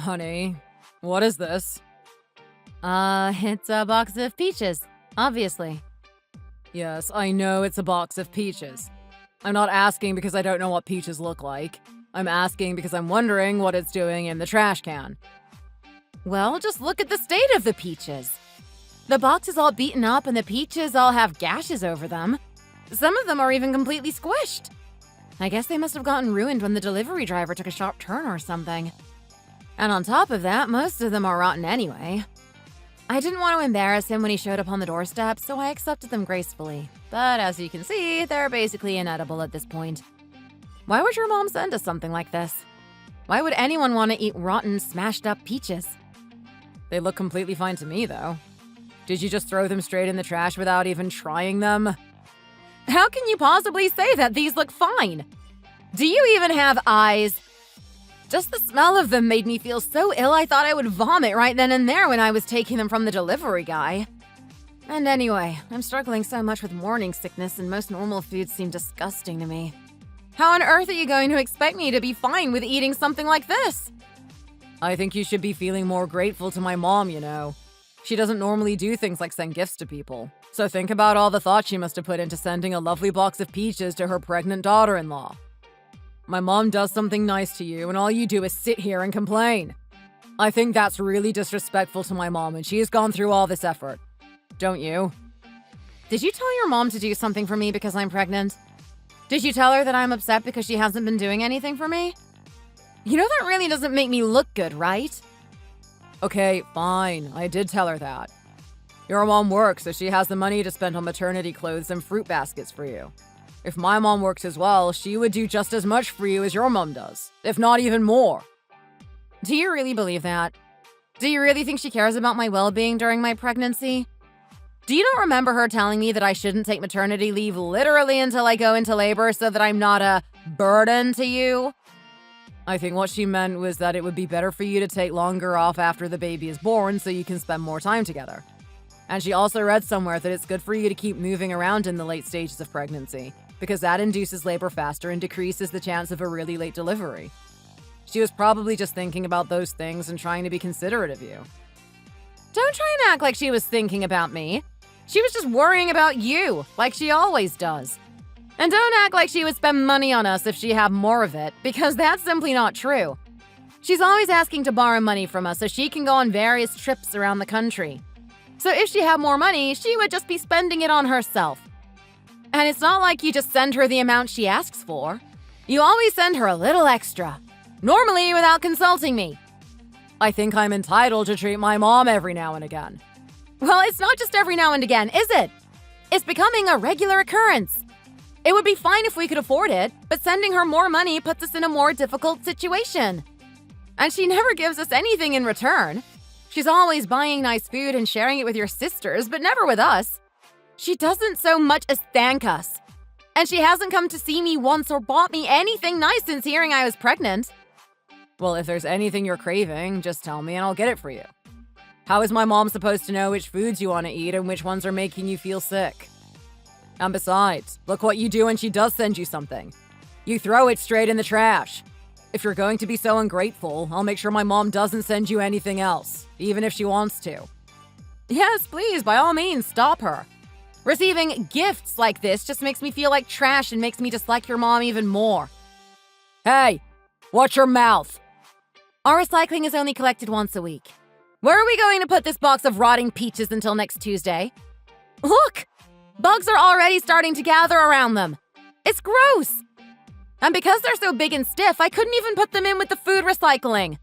Honey, what is this? It's a box of peaches, obviously. Yes, I know it's a box of peaches. I'm not asking because I don't know what peaches look like. I'm asking because I'm wondering what it's doing in the trash can. Well, just look at the state of the peaches. The box is all beaten up and the peaches all have gashes over them. Some of them are even completely squished. I guess they must have gotten ruined when the delivery driver took a sharp turn or something. And on top of that, most of them are rotten anyway. I didn't want to embarrass him when he showed up on the doorstep, so I accepted them gracefully. But as you can see, they're basically inedible at this point. Why would your mom send us something like this? Why would anyone want to eat rotten, smashed-up peaches? They look completely fine to me, though. Did you just throw them straight in the trash without even trying them? How can you possibly say that these look fine? Do you even have eyes? Just the smell of them made me feel so ill I thought I would vomit right then and there when I was taking them from the delivery guy. And anyway, I'm struggling so much with morning sickness and most normal foods seem disgusting to me. How on earth are you going to expect me to be fine with eating something like this? I think you should be feeling more grateful to my mom, you know. She doesn't normally do things like send gifts to people. So think about all the thought she must have put into sending a lovely box of peaches to her pregnant daughter-in-law. My mom does something nice to you, and all you do is sit here and complain. I think that's really disrespectful to my mom, and she's gone through all this effort. Don't you? Did you tell your mom to do something for me because I'm pregnant? Did you tell her that I'm upset because she hasn't been doing anything for me? You know that really doesn't make me look good, right? Okay, fine. I did tell her that. Your mom works, so she has the money to spend on maternity clothes and fruit baskets for you. If my mom works as well, she would do just as much for you as your mom does, if not even more. Do you really believe that? Do you really think she cares about my well-being during my pregnancy? Do you not remember her telling me that I shouldn't take maternity leave literally until I go into labor so that I'm not a burden to you? I think what she meant was that it would be better for you to take longer off after the baby is born so you can spend more time together. And she also read somewhere that it's good for you to keep moving around in the late stages of pregnancy, because that induces labor faster and decreases the chance of a really late delivery. She was probably just thinking about those things and trying to be considerate of you. Don't try and act like she was thinking about me. She was just worrying about you, like she always does. And don't act like she would spend money on us if she had more of it, because that's simply not true. She's always asking to borrow money from us so she can go on various trips around the country. So if she had more money, she would just be spending it on herself. And it's not like you just send her the amount she asks for. You always send her a little extra, normally without consulting me. I think I'm entitled to treat my mom every now and again. Well, it's not just every now and again, is it? It's becoming a regular occurrence. It would be fine if we could afford it, but sending her more money puts us in a more difficult situation. And she never gives us anything in return. She's always buying nice food and sharing it with your sisters, but never with us. She doesn't so much as thank us. And she hasn't come to see me once or bought me anything nice since hearing I was pregnant. Well, if there's anything you're craving, just tell me and I'll get it for you. How is my mom supposed to know which foods you want to eat and which ones are making you feel sick? And besides, look what you do when she does send you something. You throw it straight in the trash. If you're going to be so ungrateful, I'll make sure my mom doesn't send you anything else, even if she wants to. Yes, please, by all means, stop her. Receiving gifts like this just makes me feel like trash and makes me dislike your mom even more. Hey, watch your mouth. Our recycling is only collected once a week. Where are we going to put this box of rotting peaches until next Tuesday? Look! Bugs are already starting to gather around them. It's gross! And because they're so big and stiff, I couldn't even put them in with the food recycling.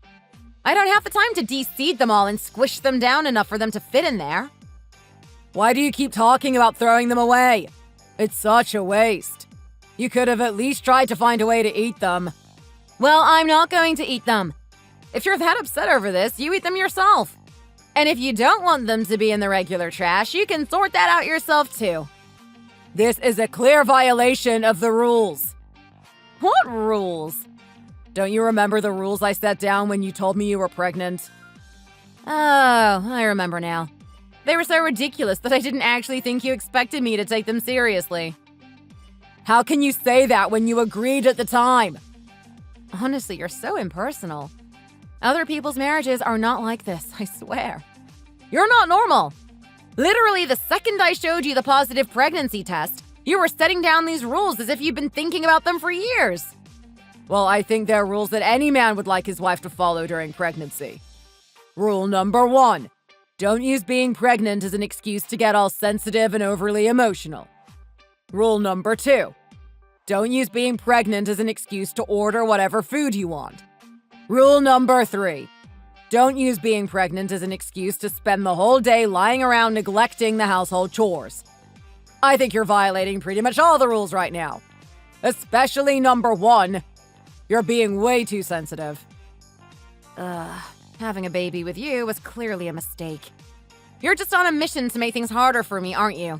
I don't have the time to de-seed them all and squish them down enough for them to fit in there. Why do you keep talking about throwing them away? It's such a waste. You could have at least tried to find a way to eat them. Well, I'm not going to eat them. If you're that upset over this, you eat them yourself. And if you don't want them to be in the regular trash, you can sort that out yourself too. This is a clear violation of the rules. What rules? Don't you remember the rules I set down when you told me you were pregnant? Oh, I remember now. They were so ridiculous that I didn't actually think you expected me to take them seriously. How can you say that when you agreed at the time? Honestly, you're so impersonal. Other people's marriages are not like this, I swear. You're not normal. Literally, the second I showed you the positive pregnancy test, you were setting down these rules as if you've been thinking about them for years. Well, I think they're rules that any man would like his wife to follow during pregnancy. Rule number 1. Don't use being pregnant as an excuse to get all sensitive and overly emotional. Rule number 2. Don't use being pregnant as an excuse to order whatever food you want. Rule number 3. Don't use being pregnant as an excuse to spend the whole day lying around neglecting the household chores. I think you're violating pretty much all the rules right now. Especially number 1. You're being way too sensitive. Having a baby with you was clearly a mistake. You're just on a mission to make things harder for me, aren't you?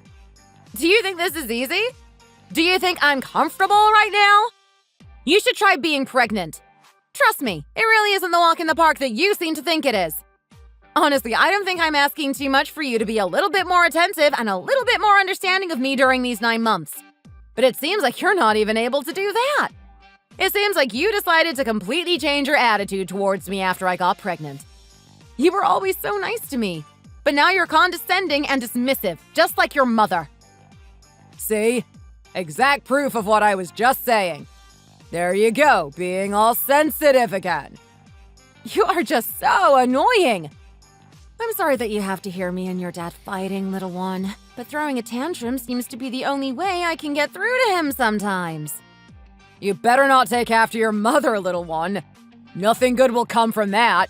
Do you think this is easy? Do you think I'm comfortable right now? You should try being pregnant. Trust me, it really isn't the walk in the park that you seem to think it is. Honestly, I don't think I'm asking too much for you to be a little bit more attentive and a little bit more understanding of me during these 9 months. But it seems like you're not even able to do that. It seems like you decided to completely change your attitude towards me after I got pregnant. You were always so nice to me, but now you're condescending and dismissive, just like your mother. See? Exact proof of what I was just saying. There you go, being all sensitive again. You are just so annoying. I'm sorry that you have to hear me and your dad fighting, little one, but throwing a tantrum seems to be the only way I can get through to him sometimes. You better not take after your mother, little one. Nothing good will come from that.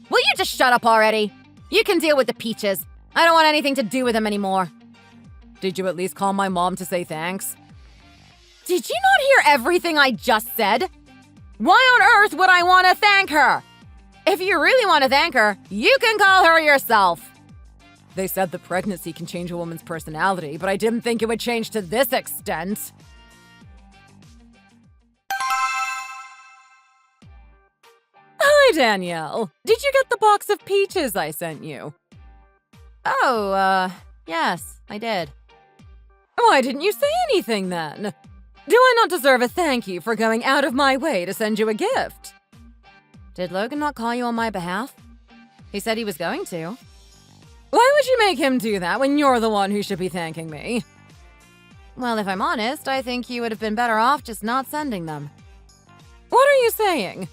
Will you just shut up already? You can deal with the peaches. I don't want anything to do with them anymore. Did you at least call my mom to say thanks? Did you not hear everything I just said? Why on earth would I want to thank her? If you really want to thank her, you can call her yourself. They said the pregnancy can change a woman's personality, but I didn't think it would change to this extent. Hi, Danielle. Did you get the box of peaches I sent you? Oh, yes, I did. Why didn't you say anything then? Do I not deserve a thank you for going out of my way to send you a gift? Did Logan not call you on my behalf? He said he was going to. Why would you make him do that when you're the one who should be thanking me? Well, if I'm honest, I think you would have been better off just not sending them. What are you saying?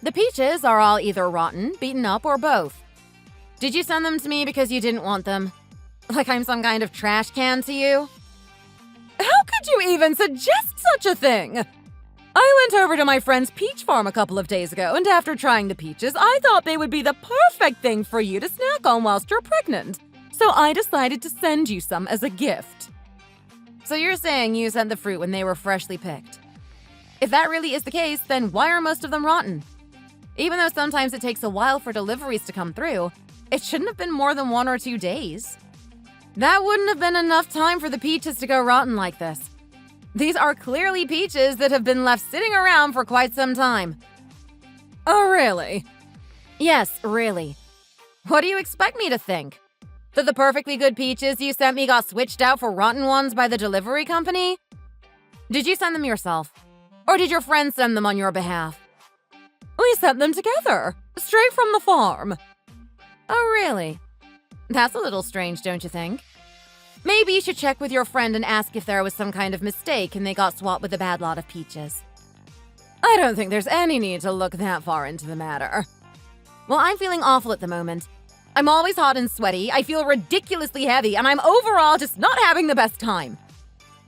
The peaches are all either rotten, beaten up, or both. Did you send them to me because you didn't want them? Like I'm some kind of trash can to you? How could you even suggest such a thing? I went over to my friend's peach farm a couple of days ago, and after trying the peaches, I thought they would be the perfect thing for you to snack on whilst you're pregnant. So I decided to send you some as a gift. So you're saying you sent the fruit when they were freshly picked? If that really is the case, then why are most of them rotten? Even though sometimes it takes a while for deliveries to come through, it shouldn't have been more than 1 or 2 days. That wouldn't have been enough time for the peaches to go rotten like this. These are clearly peaches that have been left sitting around for quite some time. Oh, really? Yes, really. What do you expect me to think? That the perfectly good peaches you sent me got switched out for rotten ones by the delivery company? Did you send them yourself? Or did your friend send them on your behalf? We sent them together, straight from the farm. Oh, really? That's a little strange, don't you think? Maybe you should check with your friend and ask if there was some kind of mistake and they got swapped with a bad lot of peaches. I don't think there's any need to look that far into the matter. Well, I'm feeling awful at the moment. I'm always hot and sweaty, I feel ridiculously heavy, and I'm overall just not having the best time.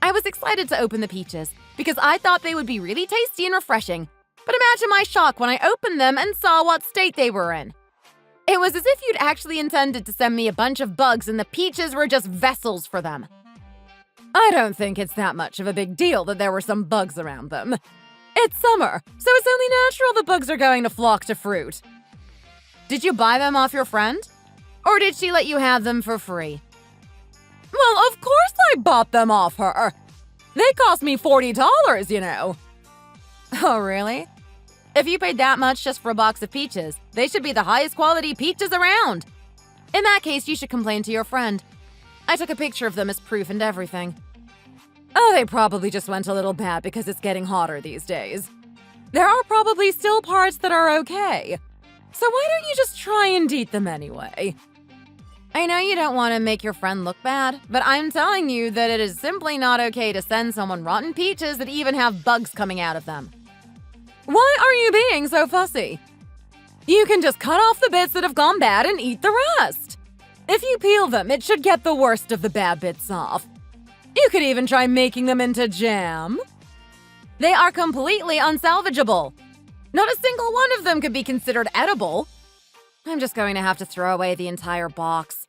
I was excited to open the peaches because I thought they would be really tasty and refreshing. But imagine my shock when I opened them and saw what state they were in. It was as if you'd actually intended to send me a bunch of bugs and the peaches were just vessels for them. I don't think it's that much of a big deal that there were some bugs around them. It's summer, so it's only natural the bugs are going to flock to fruit. Did you buy them off your friend? Or did she let you have them for free? Well, of course I bought them off her. They cost me $40, you know. Oh, really? If you paid that much just for a box of peaches, they should be the highest quality peaches around. In that case, you should complain to your friend. I took a picture of them as proof and everything. Oh, they probably just went a little bad because it's getting hotter these days. There are probably still parts that are okay. So why don't you just try and eat them anyway? I know you don't want to make your friend look bad, but I'm telling you that it is simply not okay to send someone rotten peaches that even have bugs coming out of them. Why are you being so fussy? You can just cut off the bits that have gone bad and eat the rest. If you peel them, it should get the worst of the bad bits off. You could even try making them into jam. They are completely unsalvageable. Not a single one of them could be considered edible. I'm just going to have to throw away the entire box.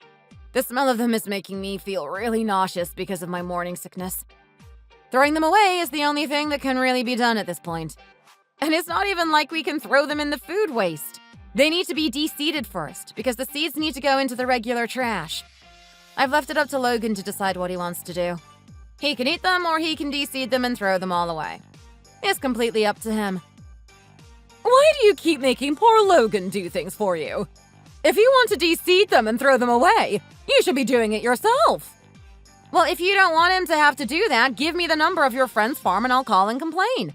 The smell of them is making me feel really nauseous because of my morning sickness. Throwing them away is the only thing that can really be done at this point. And it's not even like we can throw them in the food waste. They need to be de-seeded first, because the seeds need to go into the regular trash. I've left it up to Logan to decide what he wants to do. He can eat them, or he can de-seed them and throw them all away. It's completely up to him. Why do you keep making poor Logan do things for you? If you want to de-seed them and throw them away, you should be doing it yourself. Well, if you don't want him to have to do that, give me the number of your friend's farm and I'll call and complain.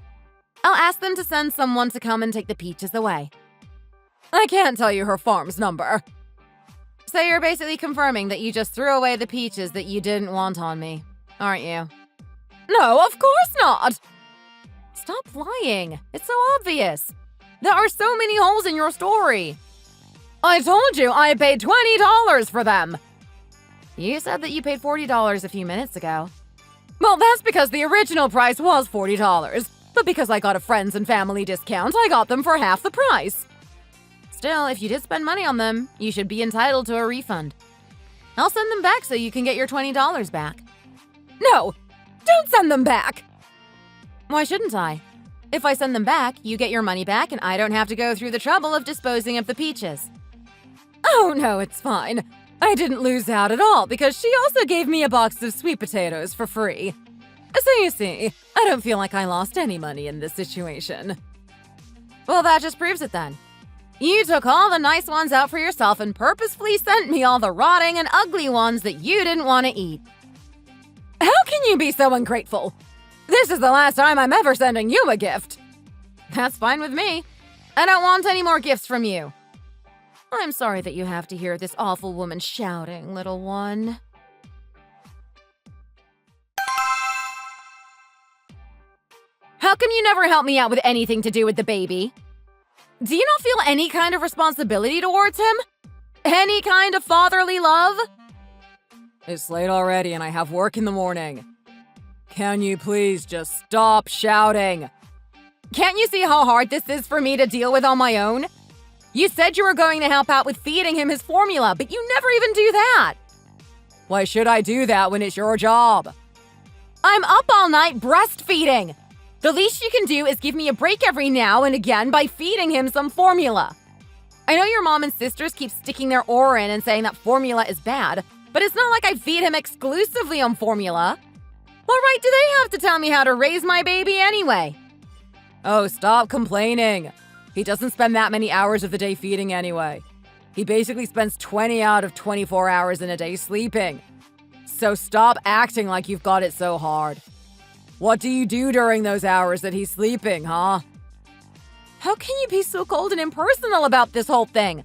I'll ask them to send someone to come and take the peaches away. I can't tell you her farm's number. So you're basically confirming that you just threw away the peaches that you didn't want on me, aren't you? No, of course not. Stop lying. It's so obvious. There are so many holes in your story. I told you I paid $20 for them. You said that you paid $40 a few minutes ago. Well, that's because the original price was $40. But because I got a friends and family discount, I got them for half the price. Still, if you did spend money on them, you should be entitled to a refund. I'll send them back so you can get your $20 back. No, don't send them back. Why shouldn't I? If I send them back, you get your money back and I don't have to go through the trouble of disposing of the peaches. Oh no, it's fine. I didn't lose out at all because she also gave me a box of sweet potatoes for free. So you see, I don't feel like I lost any money in this situation. Well, that just proves it then. You took all the nice ones out for yourself and purposefully sent me all the rotting and ugly ones that you didn't want to eat. How can you be so ungrateful? This is the last time I'm ever sending you a gift. That's fine with me. I don't want any more gifts from you. I'm sorry that you have to hear this awful woman shouting, little one. How come you never help me out with anything to do with the baby? Do you not feel any kind of responsibility towards him? Any kind of fatherly love? It's late already and I have work in the morning. Can you please just stop shouting? Can't you see how hard this is for me to deal with on my own? You said you were going to help out with feeding him his formula, but you never even do that. Why should I do that when it's your job? I'm up all night breastfeeding. The least you can do is give me a break every now and again by feeding him some formula. I know your mom and sisters keep sticking their oar in and saying that formula is bad, but it's not like I feed him exclusively on formula. What right do they have to tell me how to raise my baby anyway? Oh, stop complaining. He doesn't spend that many hours of the day feeding anyway. He basically spends 20 out of 24 hours in a day sleeping. So stop acting like you've got it so hard. What do you do during those hours that he's sleeping, huh? How can you be so cold and impersonal about this whole thing?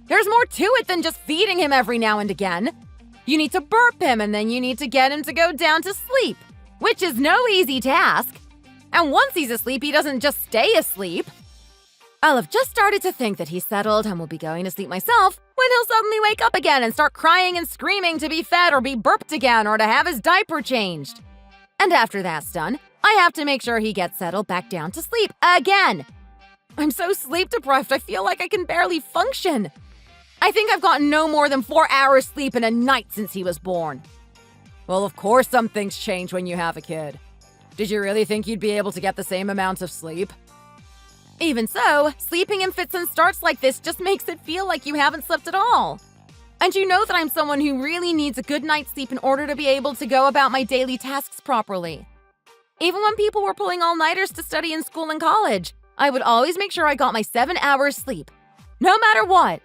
There's more to it than just feeding him every now and again. You need to burp him and then you need to get him to go down to sleep, which is no easy task. And once he's asleep, he doesn't just stay asleep. I'll have just started to think that he's settled and will be going to sleep myself when he'll suddenly wake up again and start crying and screaming to be fed or be burped again or to have his diaper changed. And after that's done, I have to make sure he gets settled back down to sleep again. I'm so sleep deprived, I feel like I can barely function. I think I've gotten no more than 4 hours sleep in a night since he was born. Well, of course some things change when you have a kid. Did you really think you'd be able to get the same amount of sleep? Even so, sleeping in fits and starts like this just makes it feel like you haven't slept at all. And you know that I'm someone who really needs a good night's sleep in order to be able to go about my daily tasks properly. Even when people were pulling all-nighters to study in school and college, I would always make sure I got my 7 hours sleep, no matter what.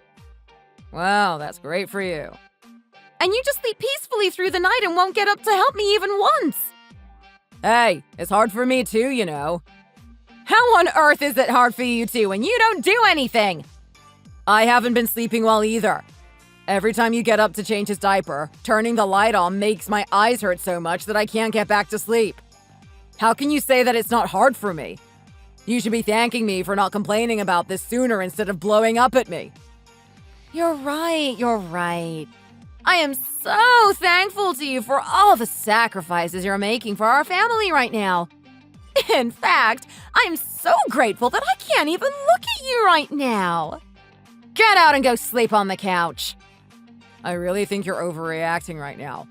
Wow, that's great for you. And you just sleep peacefully through the night and won't get up to help me even once. Hey, it's hard for me too, you know. How on earth is it hard for you two when you don't do anything? I haven't been sleeping well either. Every time you get up to change his diaper, turning the light on makes my eyes hurt so much that I can't get back to sleep. How can you say that it's not hard for me? You should be thanking me for not complaining about this sooner instead of blowing up at me. You're right. I am so thankful to you for all the sacrifices you're making for our family right now. In fact, I'm so grateful that I can't even look at you right now. Get out and go sleep on the couch. I really think you're overreacting right now.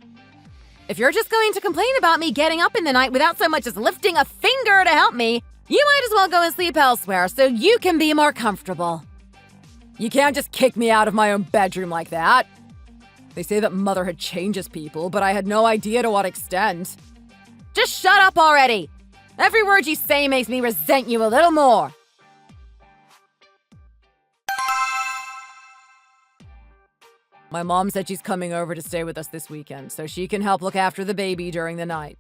If you're just going to complain about me getting up in the night without so much as lifting a finger to help me, you might as well go and sleep elsewhere so you can be more comfortable. You can't just kick me out of my own bedroom like that. They say that motherhood changes people, but I had no idea to what extent. Just shut up already! Every word you say makes me resent you a little more. My mom said she's coming over to stay with us this weekend, so she can help look after the baby during the night.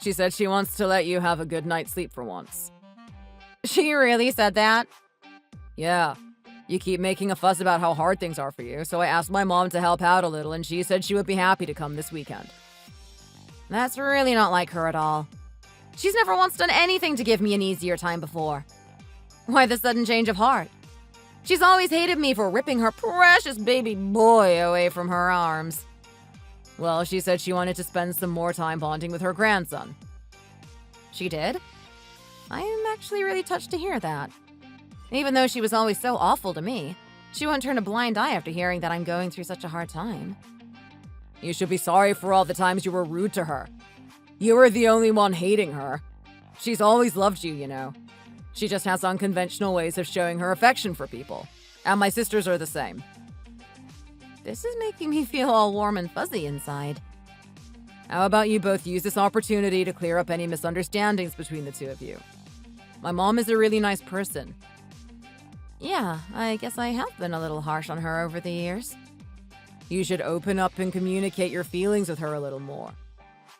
She said she wants to let you have a good night's sleep for once. She really said that? Yeah. You keep making a fuss about how hard things are for you, so I asked my mom to help out a little, and she said she would be happy to come this weekend. That's really not like her at all. She's never once done anything to give me an easier time before. Why the sudden change of heart? She's always hated me for ripping her precious baby boy away from her arms. Well, she said she wanted to spend some more time bonding with her grandson. She did? I'm actually really touched to hear that. Even though she was always so awful to me, she won't turn a blind eye after hearing that I'm going through such a hard time. You should be sorry for all the times you were rude to her. You were the only one hating her. She's always loved you, you know. She just has unconventional ways of showing her affection for people. And my sisters are the same. This is making me feel all warm and fuzzy inside. How about you both use this opportunity to clear up any misunderstandings between the two of you? My mom is a really nice person. Yeah, I guess I have been a little harsh on her over the years. You should open up and communicate your feelings with her a little more.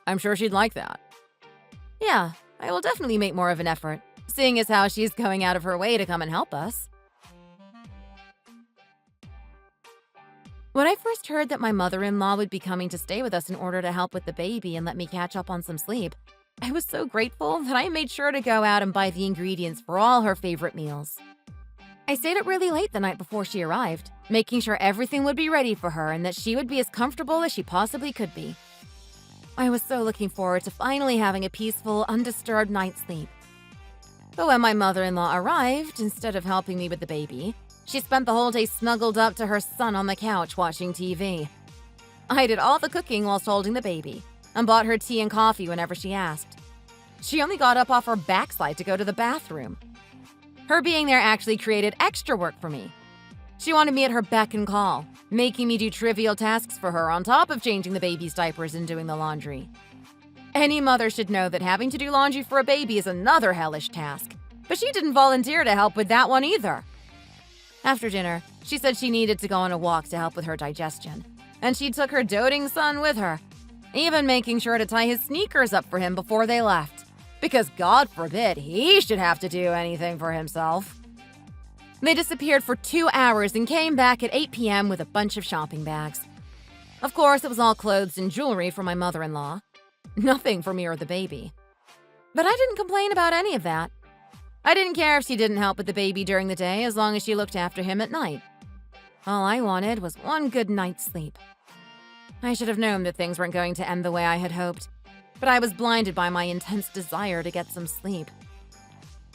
I'm sure she'd like that. Yeah, I will definitely make more of an effort, seeing as how she's going out of her way to come and help us. When I first heard that my mother-in-law would be coming to stay with us in order to help with the baby and let me catch up on some sleep, I was so grateful that I made sure to go out and buy the ingredients for all her favorite meals. I stayed up really late the night before she arrived, making sure everything would be ready for her and that she would be as comfortable as she possibly could be. I was so looking forward to finally having a peaceful, undisturbed night's sleep. But when my mother-in-law arrived, instead of helping me with the baby, she spent the whole day snuggled up to her son on the couch watching TV. I did all the cooking whilst holding the baby, and bought her tea and coffee whenever she asked. She only got up off her backside to go to the bathroom. Her being there actually created extra work for me. She wanted me at her beck and call, making me do trivial tasks for her on top of changing the baby's diapers and doing the laundry. Any mother should know that having to do laundry for a baby is another hellish task, but she didn't volunteer to help with that one either. After dinner, she said she needed to go on a walk to help with her digestion, and she took her doting son with her, even making sure to tie his sneakers up for him before they left, because God forbid he should have to do anything for himself. They disappeared for 2 hours and came back at 8 p.m. with a bunch of shopping bags. Of course, it was all clothes and jewelry for my mother-in-law. Nothing for me or the baby. But I didn't complain about any of that. I didn't care if she didn't help with the baby during the day as long as she looked after him at night. All I wanted was one good night's sleep. I should have known that things weren't going to end the way I had hoped, but I was blinded by my intense desire to get some sleep.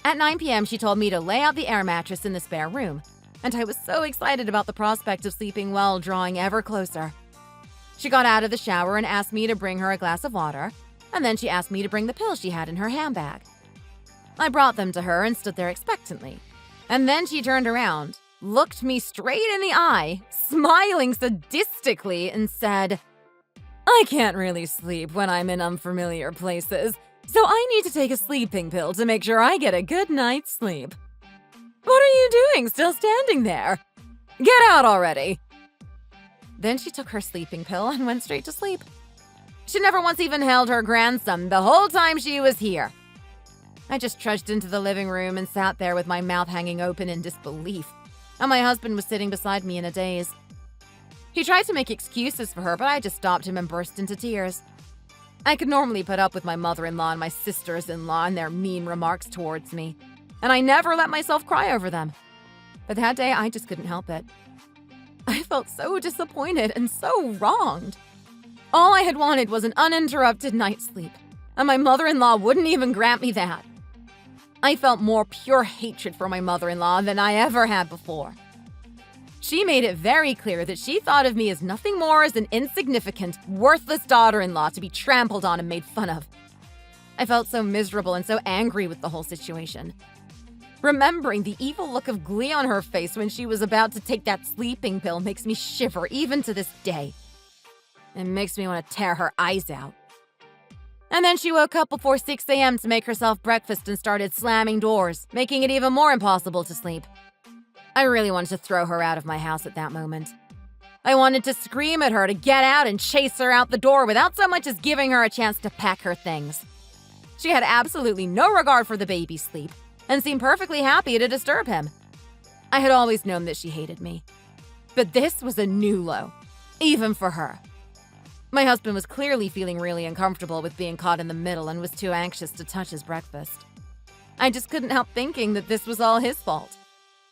At 9 p.m., she told me to lay out the air mattress in the spare room, and I was so excited about the prospect of sleeping well, drawing ever closer. She got out of the shower and asked me to bring her a glass of water, and then she asked me to bring the pills she had in her handbag. I brought them to her and stood there expectantly, and then she turned around, looked me straight in the eye, smiling sadistically, and said, "I can't really sleep when I'm in unfamiliar places, so I need to take a sleeping pill to make sure I get a good night's sleep. What are you doing still standing there? Get out already!" Then she took her sleeping pill and went straight to sleep. She never once even held her grandson the whole time she was here. I just trudged into the living room and sat there with my mouth hanging open in disbelief, and my husband was sitting beside me in a daze. He tried to make excuses for her, but I just stopped him and burst into tears. I could normally put up with my mother-in-law and my sisters-in-law and their mean remarks towards me, and I never let myself cry over them. But that day, I just couldn't help it. I felt so disappointed and so wronged. All I had wanted was an uninterrupted night's sleep, and my mother-in-law wouldn't even grant me that. I felt more pure hatred for my mother-in-law than I ever had before. She made it very clear that she thought of me as nothing more as an insignificant, worthless daughter-in-law to be trampled on and made fun of. I felt so miserable and so angry with the whole situation. Remembering the evil look of glee on her face when she was about to take that sleeping pill makes me shiver even to this day. It makes me want to tear her eyes out. And then she woke up before 6 a.m. to make herself breakfast and started slamming doors, making it even more impossible to sleep. I really wanted to throw her out of my house at that moment. I wanted to scream at her to get out and chase her out the door without so much as giving her a chance to pack her things. She had absolutely no regard for the baby's sleep and seemed perfectly happy to disturb him. I had always known that she hated me. But this was a new low, even for her. My husband was clearly feeling really uncomfortable with being caught in the middle and was too anxious to touch his breakfast. I just couldn't help thinking that this was all his fault.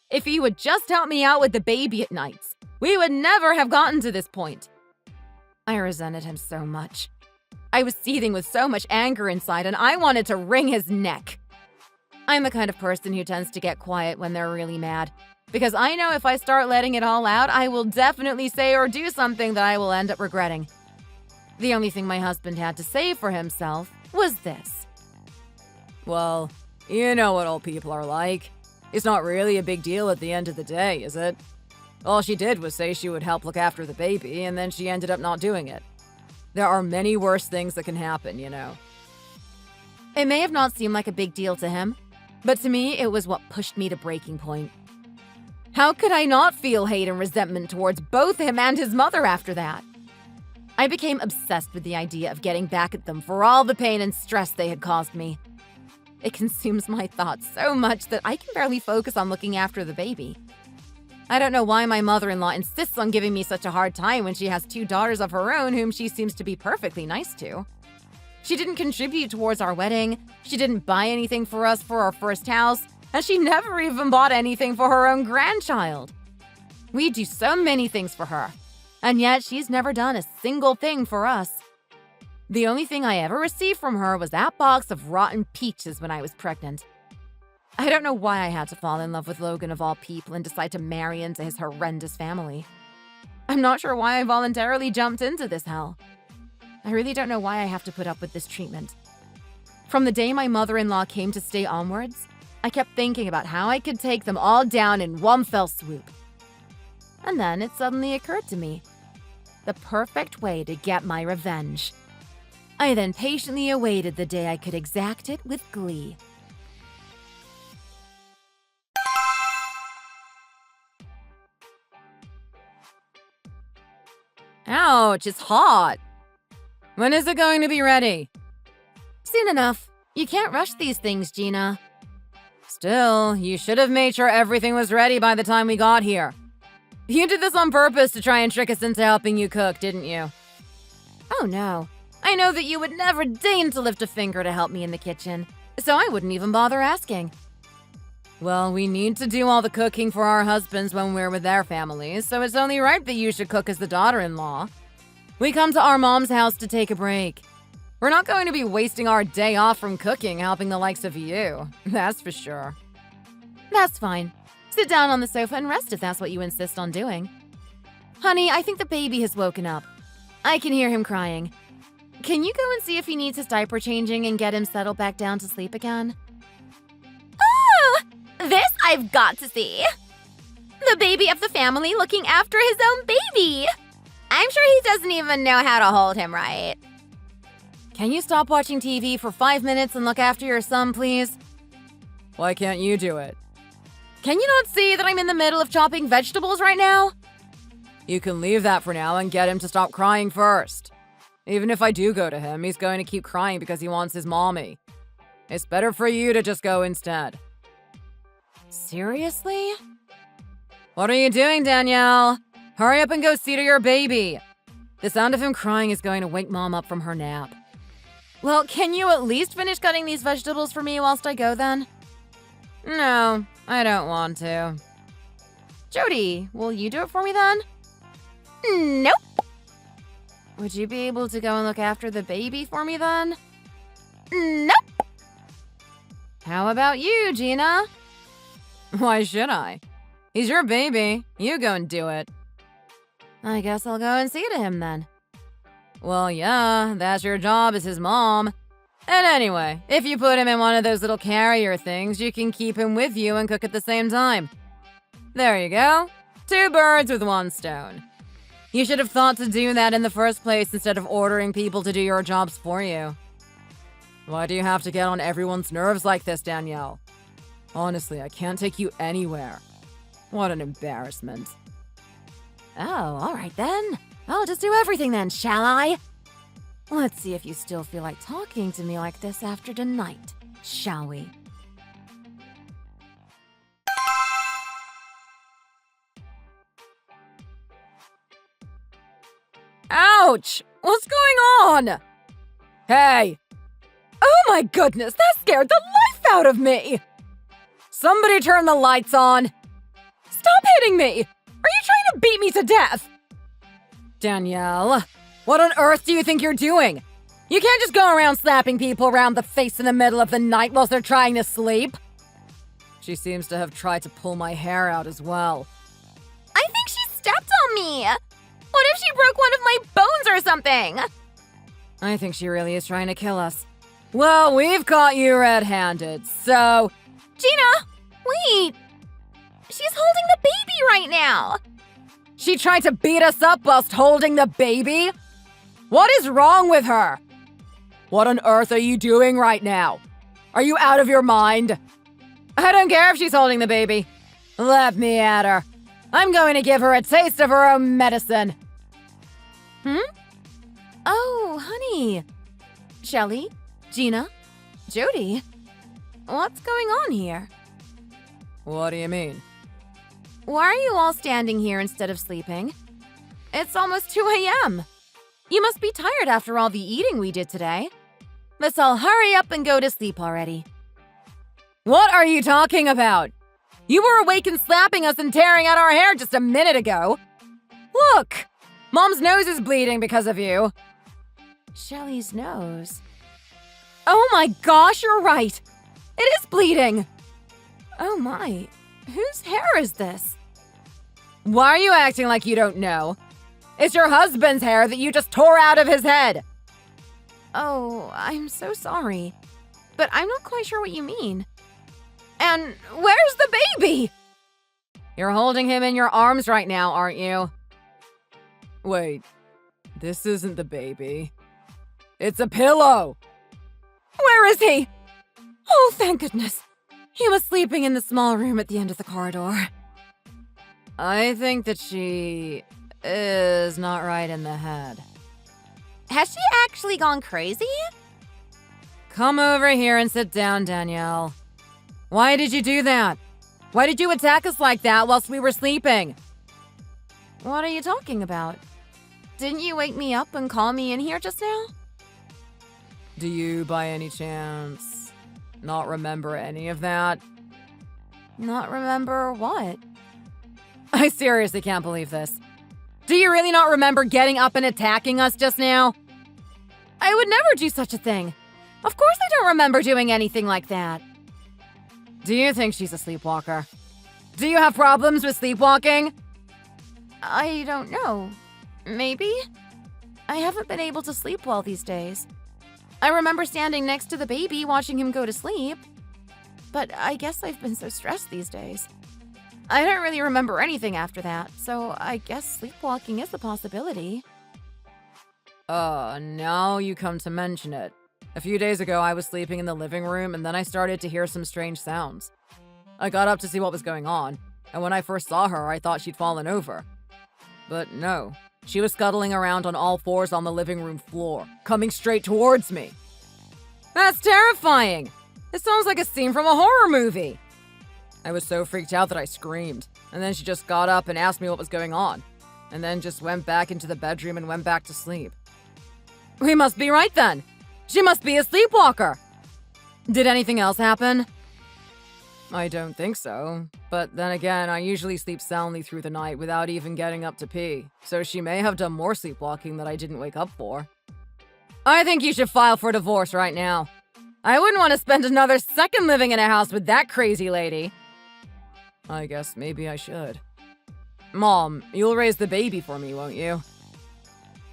If he would just help me out with the baby at nights, we would never have gotten to this point. I resented him so much. I was seething with so much anger inside, and I wanted to wring his neck. I'm the kind of person who tends to get quiet when they're really mad, because I know if I start letting it all out, I will definitely say or do something that I will end up regretting. The only thing my husband had to say for himself was this. Well, you know what old people are like. It's not really a big deal at the end of the day, is it? All she did was say she would help look after the baby, and then she ended up not doing it. There are many worse things that can happen, you know. It may have not seemed like a big deal to him, but to me, it was what pushed me to breaking point. How could I not feel hate and resentment towards both him and his mother after that? I became obsessed with the idea of getting back at them for all the pain and stress they had caused me. It consumes my thoughts so much that I can barely focus on looking after the baby. I don't know why my mother-in-law insists on giving me such a hard time when she has 2 daughters of her own whom she seems to be perfectly nice to. She didn't contribute towards our wedding, she didn't buy anything for us for our first house, and she never even bought anything for her own grandchild. We do so many things for her, and yet she's never done a single thing for us. The only thing I ever received from her was that box of rotten peaches when I was pregnant. I don't know why I had to fall in love with Logan of all people and decide to marry into his horrendous family. I'm not sure why I voluntarily jumped into this hell. I really don't know why I have to put up with this treatment. From the day my mother-in-law came to stay onwards, I kept thinking about how I could take them all down in one fell swoop. And then it suddenly occurred to me. The perfect way to get my revenge. I then patiently awaited the day I could exact it with glee. Ouch, it's hot. When is it going to be ready? Soon enough. You can't rush these things, Gina. Still, you should have made sure everything was ready by the time we got here. You did this on purpose to try and trick us into helping you cook, didn't you? Oh no. I know that you would never deign to lift a finger to help me in the kitchen, so I wouldn't even bother asking. Well, we need to do all the cooking for our husbands when we're with their families, so it's only right that you should cook as the daughter-in-law. We come to our mom's house to take a break. We're not going to be wasting our day off from cooking helping the likes of you, that's for sure. That's fine. Sit down on the sofa and rest if that's what you insist on doing. Honey, I think the baby has woken up. I can hear him crying. Can you go and see if he needs his diaper changing and get him settled back down to sleep again? Oh! This I've got to see. The baby of the family looking after his own baby. I'm sure he doesn't even know how to hold him right. Can you stop watching TV for 5 minutes and look after your son, please? Why can't you do it? Can you not see that I'm in the middle of chopping vegetables right now? You can leave that for now and get him to stop crying first. Even if I do go to him, he's going to keep crying because he wants his mommy. It's better for you to just go instead. Seriously? What are you doing, Danielle? Hurry up and go see to your baby. The sound of him crying is going to wake Mom up from her nap. Well, can you at least finish cutting these vegetables for me whilst I go then? No, I don't want to. Jody, will you do it for me then? Nope. Would you be able to go and look after the baby for me then? Nope. How about you, Gina? Why should I? He's your baby. You go and do it. I guess I'll go and see to him then. Well, yeah, that's your job as his mom. And anyway, if you put him in one of those little carrier things, you can keep him with you and cook at the same time. There you go. 2 birds with 1 stone. You should have thought to do that in the first place instead of ordering people to do your jobs for you. Why do you have to get on everyone's nerves like this, Danielle? Honestly, I can't take you anywhere. What an embarrassment. Oh, all right then. I'll just do everything then, shall I? Let's see if you still feel like talking to me like this after tonight, shall we? Ouch! What's going on? Hey! Oh my goodness, that scared the life out of me! Somebody turn the lights on! Stop hitting me! Are you trying to beat me to death? Danielle, what on earth do you think you're doing? You can't just go around slapping people around the face in the middle of the night whilst they're trying to sleep. She seems to have tried to pull my hair out as well. I think she stepped on me. What if she broke one of my bones or something? I think she really is trying to kill us. Well, we've caught you red-handed, so... Gina, wait. She's holding the baby right now. She tried to beat us up whilst holding the baby? What is wrong with her? What on earth are you doing right now? Are you out of your mind? I don't care if she's holding the baby. Let me at her. I'm going to give her a taste of her own medicine. Oh, honey. Shelly? Gina? Jody? What's going on here? What do you mean? Why are you all standing here instead of sleeping? It's almost 2 a.m. You must be tired after all the eating we did today. Let's all hurry up and go to sleep already. What are you talking about? You were awake and slapping us and tearing out our hair just a minute ago. Look! Mom's nose is bleeding because of you. Shelly's nose. Oh my gosh, you're right! It is bleeding! Oh my, whose hair is this? Why are you acting like you don't know? It's your husband's hair that you just tore out of his head! Oh, I'm so sorry. But I'm not quite sure what you mean. And where's the baby? You're holding him in your arms right now, aren't you? Wait, this isn't the baby. It's a pillow! Where is he? Oh, thank goodness. He was sleeping in the small room at the end of the corridor. I think that she is not right in the head. Has she actually gone crazy? Come over here and sit down, Danielle. Why did you do that? Why did you attack us like that whilst we were sleeping? What are you talking about? Didn't you wake me up and call me in here just now? Do you, by any chance, not remember any of that? Not remember what? I seriously can't believe this. Do you really not remember getting up and attacking us just now? I would never do such a thing. Of course I don't remember doing anything like that. Do you think she's a sleepwalker? Do you have problems with sleepwalking? I don't know. Maybe? I haven't been able to sleep well these days. I remember standing next to the baby watching him go to sleep. But I guess I've been so stressed these days. I don't really remember anything after that, so I guess sleepwalking is a possibility. Now you come to mention it. A few days ago, I was sleeping in the living room, and then I started to hear some strange sounds. I got up to see what was going on, and when I first saw her, I thought she'd fallen over. But no, she was scuttling around on all fours on the living room floor, coming straight towards me. That's terrifying! It sounds like a scene from a horror movie. I was so freaked out that I screamed, and then she just got up and asked me what was going on, and then just went back into the bedroom and went back to sleep. We must be right then. She must be a sleepwalker. Did anything else happen? I don't think so. But then again, I usually sleep soundly through the night without even getting up to pee, so she may have done more sleepwalking that I didn't wake up for. I think you should file for divorce right now. I wouldn't want to spend another second living in a house with that crazy lady. I guess maybe I should. Mom, you'll raise the baby for me, won't you?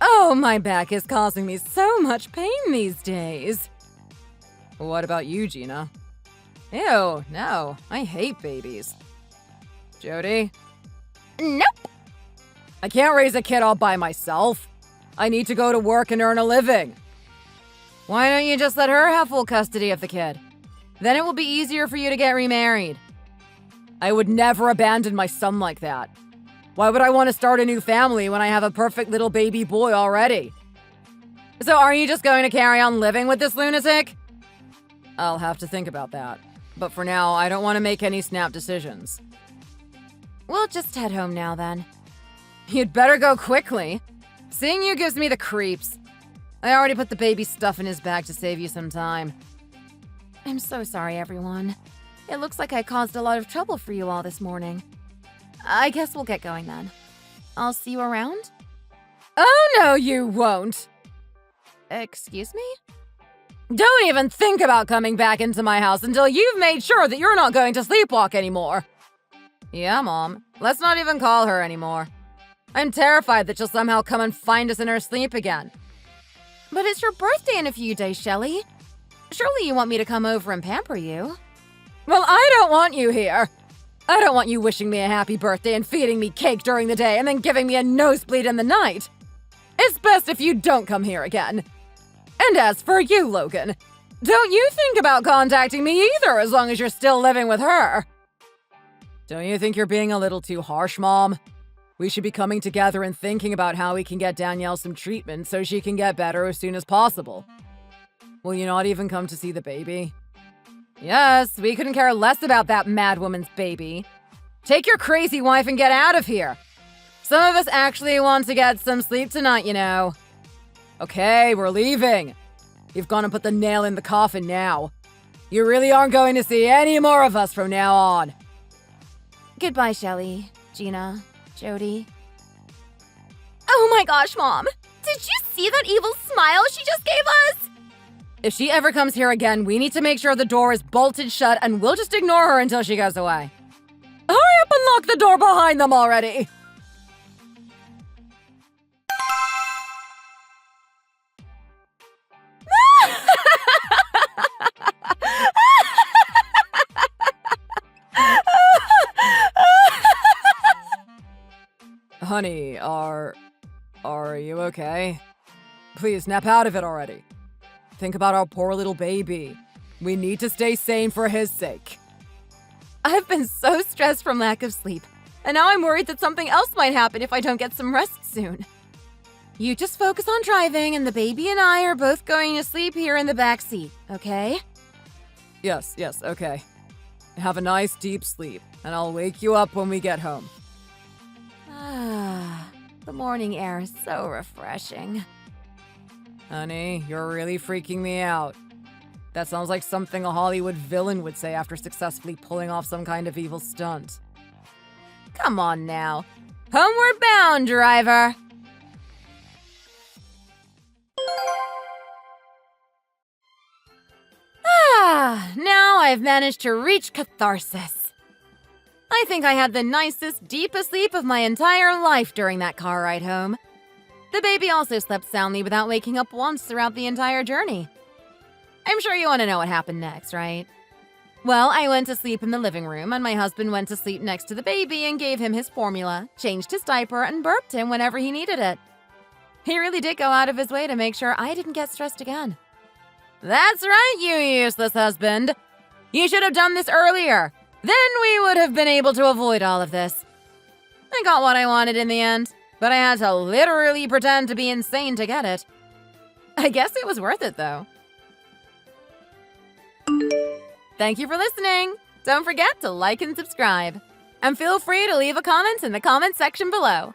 Oh, my back is causing me so much pain these days. What about you, Gina? Ew, no, I hate babies. Jody? Nope. I can't raise a kid all by myself. I need to go to work and earn a living. Why don't you just let her have full custody of the kid? Then it will be easier for you to get remarried. I would never abandon my son like that. Why would I want to start a new family when I have a perfect little baby boy already? So are you just going to carry on living with this lunatic? I'll have to think about that. But for now, I don't want to make any snap decisions. We'll just head home now then. You'd better go quickly. Seeing you gives me the creeps. I already put the baby stuff in his bag to save you some time. I'm so sorry, everyone. It looks like I caused a lot of trouble for you all this morning. I guess we'll get going then. I'll see you around? Oh, no, you won't. Excuse me? Don't even think about coming back into my house until you've made sure that you're not going to sleepwalk anymore. Yeah, Mom. Let's not even call her anymore. I'm terrified that she'll somehow come and find us in her sleep again. But it's your birthday in a few days, Shelley. Surely you want me to come over and pamper you? Well, I don't want you here. I don't want you wishing me a happy birthday and feeding me cake during the day and then giving me a nosebleed in the night. It's best if you don't come here again. And as for you, Logan, don't you think about contacting me either as long as you're still living with her. Don't you think you're being a little too harsh, Mom? We should be coming together and thinking about how we can get Danielle some treatment so she can get better as soon as possible. Will you not even come to see the baby? Yes, we couldn't care less about that mad woman's baby. Take your crazy wife and get out of here. Some of us actually want to get some sleep tonight, you know. Okay, we're leaving. You've gone and put the nail in the coffin now. You really aren't going to see any more of us from now on. Goodbye, Shelley, Gina, Jody. Oh my gosh, Mom. Did you see that evil smile she just gave us? If she ever comes here again, we need to make sure the door is bolted shut and we'll just ignore her until she goes away. Hurry up and lock the door behind them already! Honey, are you okay? Please, snap out of it already. Think about our poor little baby. We need to stay sane for his sake. I've been so stressed from lack of sleep, and now I'm worried that something else might happen if I don't get some rest soon. You just focus on driving, and the baby and I are both going to sleep here in the back seat, okay? Yes, okay. Have a nice deep sleep, and I'll wake you up when we get home. Ah, the morning air is so refreshing. Honey, you're really freaking me out. That sounds like something a Hollywood villain would say after successfully pulling off some kind of evil stunt. Come on now. Homeward bound, driver! Now I've managed to reach catharsis. I think I had the nicest, deepest sleep of my entire life during that car ride home. The baby also slept soundly without waking up once throughout the entire journey. I'm sure you want to know what happened next, right? Well, I went to sleep in the living room, and my husband went to sleep next to the baby and gave him his formula, changed his diaper, and burped him whenever he needed it. He really did go out of his way to make sure I didn't get stressed again. That's right, you useless husband. You should have done this earlier. Then we would have been able to avoid all of this. I got what I wanted in the end, but I had to literally pretend to be insane to get it. I guess it was worth it, though. Thank you for listening. Don't forget to like and subscribe. And feel free to leave a comment in the comment section below.